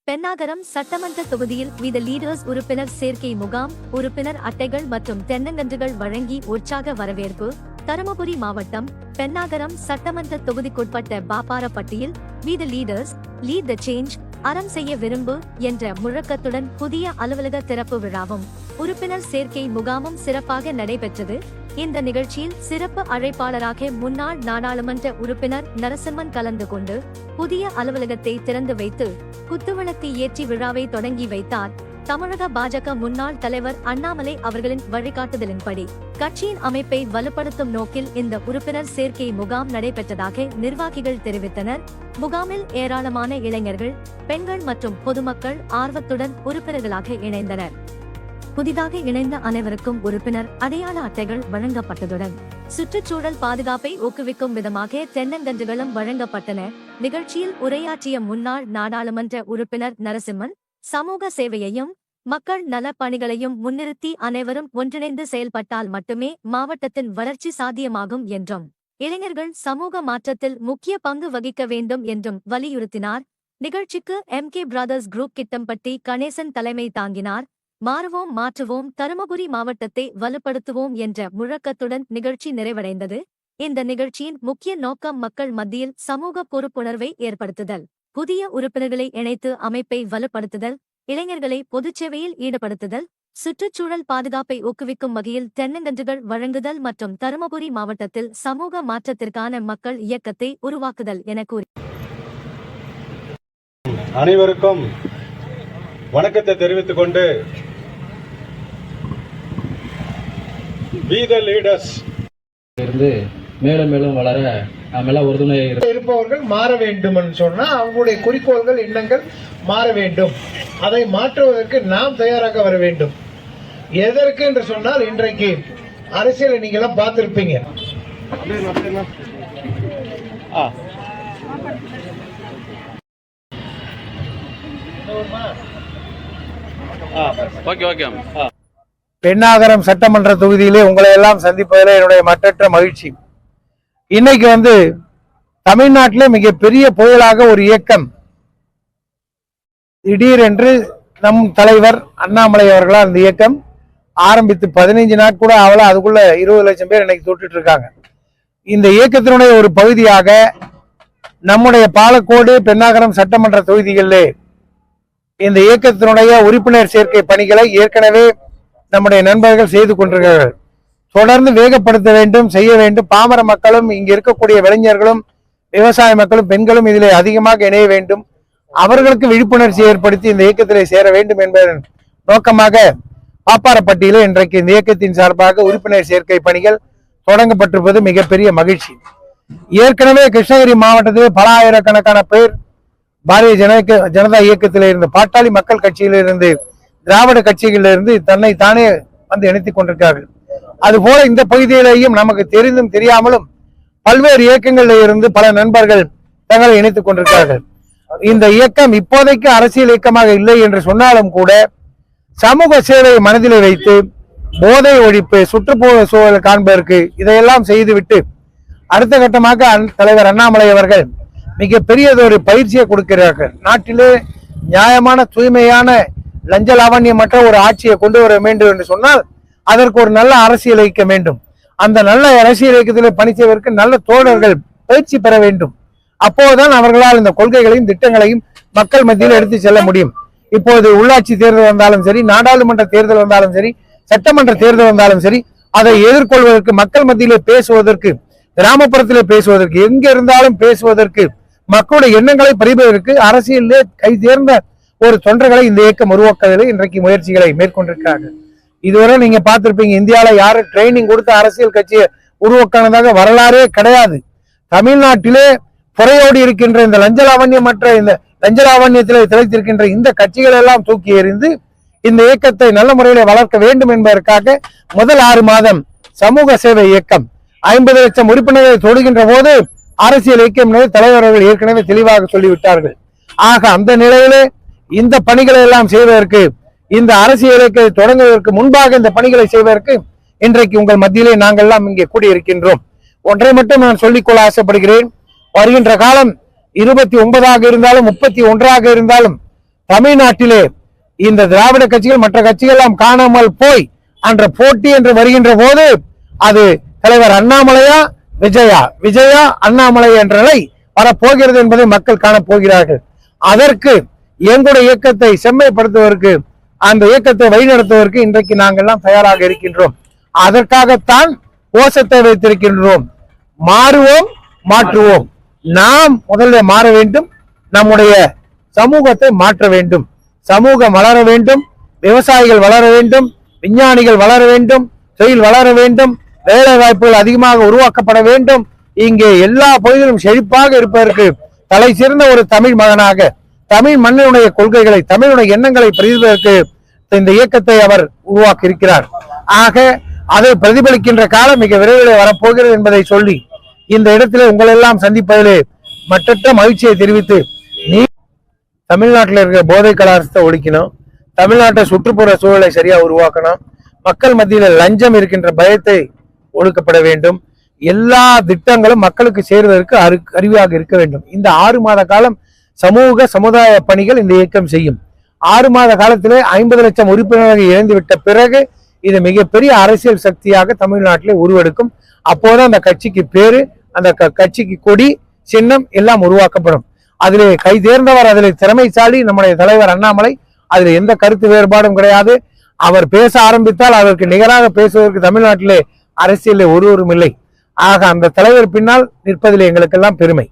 பென்னாகரம் சட்டமன்ற தொகுதியில் வித லீடர்ஸ் உறுப்பினர் சேர்க்கை முகாம், உறுப்பினர் அட்டைகள் மற்றும் தென்னங்கன்றுகள் வழங்கி உற்சாக வரவேற்பு. தருமபுரி மாவட்டம் பென்னாகரம் சட்டமன்ற தொகுதிக்குட்பட்ட பாப்பாரப்பட்டியில் வித லீடர்ஸ் லீட் த சேஞ்ச், அறம் செய்ய விரும்பு என்ற முழக்கத்துடன் புதிய அலுவலக திறப்பு விழாவும் உறுப்பினர் சேர்க்கை முகாமும் சிறப்பாக நடைபெற்றது. இந்த நிகழ்ச்சியில் சிறப்பு அழைப்பாளராக முன்னாள் நாடாளுமன்ற உறுப்பினர் நரசிம்மன் கலந்து கொண்டு புதிய அலுவலகத்தை திறந்து வைத்து குத்துவிளக்கு ஏற்றி விழாவை தொடங்கி வைத்தார். தமிழக பாஜக முன்னாள் தலைவர் அண்ணாமலை அவர்களின் வழிகாட்டுதலின்படி கட்சியின் அமைப்பை வலுப்படுத்தும் நோக்கில் இந்த உறுப்பினர் சேர்க்கை முகாம் நடைபெற்றதாக நிர்வாகிகள் தெரிவித்தனர். முகாமில் ஏராளமான இளைஞர்கள், பெண்கள் மற்றும் பொதுமக்கள் ஆர்வத்துடன் உறுப்பினர்களாக இணைந்தனர். புதிதாக இணைந்த அனைவருக்கும் உறுப்பினர் அடையாள அட்டைகள் வழங்கப்பட்டதுடன் சுற்றுச்சூழல் பாதுகாப்பை ஊக்குவிக்கும் விதமாக தென்னங்கன்றுகளும் வழங்கப்பட்டன. நிகழ்ச்சியில் உரையாற்றிய முன்னாள் நாடாளுமன்ற உறுப்பினர் நரசிம்மன், சமூக சேவையையும் மக்கள் நல பணிகளையும் முன்னிறுத்தி அனைவரும் ஒன்றிணைந்து செயல்பட்டால் மட்டுமே மாவட்டத்தின் வளர்ச்சி சாத்தியமாகும் என்றும், இளைஞர்கள் சமூக மாற்றத்தில் முக்கிய பங்கு வகிக்க வேண்டும் என்றும் வலியுறுத்தினார். நிகழ்ச்சிக்கு MK brothers group Kittampatti Ganesan தலைமை தாங்கினார். மாறுவோம் மாற்றுவோம், தருமபுரி மாவட்டத்தை வலுப்படுத்துவோம் என்ற முழக்கத்துடன் நிகழ்ச்சி நிறைவடைந்தது. இந்த நிகழ்ச்சியின் முக்கிய நோக்கம் மக்கள் மத்தியில் சமூக பொறுப்புணர்வை ஏற்படுத்துதல், புதிய உறுப்பினர்களை இணைத்து அமைப்பை வலுப்படுத்துதல், இளைஞர்களை பொதுச்சேவையில் ஈடுபடுத்துதல், சுற்றுச்சூழல் பாதுகாப்பை ஊக்குவிக்கும் வகையில் தென்னங்கன்றுகள் வழங்குதல் மற்றும் தருமபுரி மாவட்டத்தில் சமூக மாற்றத்திற்கான மக்கள் இயக்கத்தை உருவாக்குதல் என கூறி அனைவருக்கும் வணக்கத்தை தெரிவித்துக் கொண்டு, We the leaders இருந்து மேலும் மேலும் வளர நாம் எல்லாம் உறுதுணையாக இருப்பவர்கள் மாற வேண்டும் என்று சொன்னா அவங்களுடைய குறிக்கோள்கள், எண்ணங்கள் மாற வேண்டும். அதை மாற்றுவதற்கு நாம் தயாராக வர வேண்டும். எதற்கு என்று சொன்னால், இன்றைக்கு அரசியலை நீங்க எல்லாம் பார்த்திருப்பீங்க. பென்னாகரம் சட்டமன்ற தொகுதியிலே உங்களை எல்லாம் சந்திப்பதில் என்னுடைய மற்றற்ற மகிழ்ச்சி. இன்னைக்கு தமிழ்நாட்டிலே மிகப்பெரிய புயலாக ஒரு இயக்கம் திடீரென்று நம் தலைவர் அண்ணாமலை அவர்களால் அந்த இயக்கம் ஆரம்பித்து 15 நாட்கள் கூட ஆகல, அதுக்குள்ள 20 லட்சம் பேர் இன்னைக்கு தொட்டுட்டு இருக்காங்க. இந்த இயக்கத்தினுடைய ஒரு பகுதியாக நம்முடைய பாலக்கோடு, பென்னாகரம் சட்டமன்ற தொகுதிகளிலே இந்த இயக்கத்தினுடைய உறுப்பினர் சேர்க்கை பணிகளை ஏற்கனவே நம்முடைய நண்பர்கள் செய்து கொண்டிருக்கிறார்கள். தொடர்ந்து வேகப்படுத்த வேண்டும், செய்ய வேண்டும். பாமர மக்களும், இங்க இருக்கக்கூடிய இளைஞர்களும், விவசாய மக்களும், பெண்களும் இதிலே அதிகமாக இணைய வேண்டும். அவர்களுக்கு விழிப்புணர்ச்சி ஏற்படுத்தி இந்த இயக்கத்திலே சேர வேண்டும் என்பதன் நோக்கமாக பாப்பாரப்பட்டியிலே இன்றைக்கு இந்த இயக்கத்தின் சார்பாக உறுப்பினர் சேர்க்கை பணிகள் தொடங்கப்பட்டிருப்பது மிகப்பெரிய மகிழ்ச்சி. ஏற்கனவே கிருஷ்ணகிரி மாவட்டத்திலே பல ஆயிரக்கணக்கான பேர் பாரதிய ஜனதா இயக்கத்திலே இருந்து, பாட்டாளி மக்கள் கட்சியிலிருந்து, திராவிட கட்சிகளிலிருந்து தன்னை தானே இணைத்துக் கொண்டிருக்கிறார்கள். அதுபோல இந்த பகுதியிலேயும் நமக்கு தெரிந்தும் தெரியாமலும் பல்வேறு இயக்கங்களில் இருந்து பல நண்பர்கள் தங்களை இணைத்துக் கொண்டிருக்கிறார்கள். இந்த இயக்கம் இப்போதைக்கு அரசியல் இயக்கமாக இல்லை என்று சொன்னாலும் கூட சமூக சேவையை மனதிலே வைத்து போதை ஒழிப்பு, சுற்றுப்புற சூழல் காண்பதற்கு இதையெல்லாம் செய்துவிட்டு அடுத்த கட்டமாக தலைவர் அண்ணாமலை அவர்கள் மிக பெரியதொரு பயிற்சியை கொடுக்கிறார்கள். நாட்டிலே நியாயமான, தூய்மையான, லஞ்ச லாவண்யமற்ற ஒரு ஆட்சியை கொண்டு வர வேண்டும் என்று சொன்னால் அதற்கு ஒரு நல்ல அரசியல் இயக்க வேண்டும். அந்த நல்ல அரசியல் இயக்கத்திலே பணி செய்வதற்கு நல்ல தோழர்கள் பயிற்சி பெற வேண்டும். அப்போதுதான் அவர்களால் இந்த கொள்கைகளையும் திட்டங்களையும் மக்கள் மத்தியில் எடுத்து செல்ல முடியும். இப்போது உள்ளாட்சி தேர்தல் வந்தாலும் சரி, நாடாளுமன்ற தேர்தல் வந்தாலும் சரி, சட்டமன்ற தேர்தல் வந்தாலும் சரி, அதை எதிர்கொள்வதற்கு, மக்கள் மத்தியிலே பேசுவதற்கு, கிராமப்புறத்திலே பேசுவதற்கு, எங்க இருந்தாலும் பேசுவதற்கு, மக்களுடைய எண்ணங்களை பறிப்பதற்கு அரசியலிலே கை தேர்ந்த ஒரு தொண்டர்களை இந்த இயக்கம் உருவாக்குவதில் இன்றைக்கு முயற்சிகளை மேற்கொண்டிருக்கிறார்கள். இதுவரை நீங்க பார்த்திருப்பீங்க, இந்தியாவில் யாரும் ட்ரைனிங் கொடுத்த அரசியல் கட்சியை உருவாக்கானதாக வரலாறே கிடையாது. தமிழ்நாட்டிலே புறையோடி இருக்கின்ற இந்த லஞ்ச லாவண்யத்திலே திளைத்திருக்கின்ற இந்த கட்சிகள் எல்லாம் தூக்கி எறிந்து இந்த இயக்கத்தை நல்ல முறையில் வளர்க்க வேண்டும் என்பதற்காக முதல் 6 மாதம் சமூக சேவை இயக்கம் 50 லட்சம் உறுப்பினர்களை தொடுகின்ற போது அரசியல் இயக்கம் தலைவர்கள் ஏற்கனவே தெளிவாக சொல்லிவிட்டார்கள். ஆக அந்த நிலையிலே இந்த பணிகளை எல்லாம் செய்வதற்கு, இந்த அரசியல் இயக்கத்தை தொடங்குவதற்கு முன்பாக இந்த பணிகளை செய்வதற்கு இன்றைக்கு உங்கள் மத்தியிலே நாங்கள் எல்லாம் இங்கே கூடியிருக்கின்றோம். ஒன்றை மட்டும் நான் சொல்லிக்கொள்ள ஆசைப்படுகிறேன். வருகின்ற காலம் 29ஆக இருந்தாலும் 31ஆக இருந்தாலும் தமிழ்நாட்டிலே இந்த திராவிட கட்சிகள் மற்ற கட்சிகள் எல்லாம் காணாமல் போய் என்ற போட்டி என்று வருகின்ற போது அது தலைவர் அண்ணாமலையா விஜயா அண்ணாமலை என்ற நிலை வரப்போகிறது என்பதை மக்கள் காணப்போகிறார்கள். அதற்கு எங்களுடைய இயக்கத்தை செம்மைப்படுத்துவதற்கு, அந்த இயக்கத்தை வழிநடத்துவதற்கு இன்றைக்கு நாங்கள் எல்லாம் தயாராக இருக்கின்றோம். அதற்காகத்தான் கோஷத்தை வைத்திருக்கின்றோம். மாறுவோம், மாற்றுவோம். நாம் முதல்ல மாற வேண்டும். நம்முடைய சமூகத்தை மாற்ற வேண்டும். சமூகம் வளர வேண்டும், விவசாயிகள் வளர வேண்டும், விஞ்ஞானிகள் வளர வேண்டும், தொழில் வளர வேண்டும், வேலை வாய்ப்புகள் அதிகமாக உருவாக்கப்பட வேண்டும். இங்கே எல்லா பகுதியிலும் செழிப்பாக இருப்பதற்கு தலை சிறந்த ஒரு தமிழ் மகனாக தமிழ் மண்ணினுடைய கொள்கைகளை, தமிழுடைய எண்ணங்களை பிரதிபலிப்பதற்கு இந்த இயக்கத்தை அவர் உருவாக்கி இருக்கிறார். ஆக அதை பிரதிபலிக்கின்ற காலம் மிக விரைவில் வரப்போகிறது என்பதை சொல்லி இந்த இடத்திலே உங்களெல்லாம் சந்திப்பதிலே மற்றற்ற மகிழ்ச்சியை தெரிவித்து, நீ தமிழ்நாட்டில் இருக்கிற போதை கலாச்சாரத்தை ஒழிக்கணும், தமிழ்நாட்டை சுற்றுப்புற சூழலை சரியா உருவாக்கணும், மக்கள் மத்தியில் லஞ்சம் இருக்கின்ற பயத்தை ஒடுக்கப்பட வேண்டும், எல்லா திட்டங்களும் மக்களுக்கு சேருவதற்கு அறிவாக இருக்க வேண்டும். இந்த 6 மாத காலம் சமூக சமுதாய பணிகள் இந்த இயக்கம் செய்யும். 6 மாத காலத்திலே 50 லட்சம் உறுப்பினர்கள் இழந்துவிட்ட பிறகு இது மிகப்பெரிய அரசியல் சக்தியாக தமிழ்நாட்டிலே உருவெடுக்கும். அப்போதான் அந்த கட்சிக்கு பேரு, அந்த கட்சிக்கு கொடி, சின்னம் எல்லாம் உருவாக்கப்படும். அதிலே கை தேர்ந்தவர், அதிலே திறமைசாலி நம்முடைய தலைவர் அண்ணாமலை. அதில் எந்த கருத்து வேறுபாடும் கிடையாது. அவர் பேச ஆரம்பித்தால் அதற்கு நிகராக பேசுவதற்கு தமிழ்நாட்டிலே அரசியலில் ஒருவரும் இல்லை. ஆக அந்த தலைவர் பின்னால் நிற்பதில் எங்களுக்கெல்லாம் பெருமை.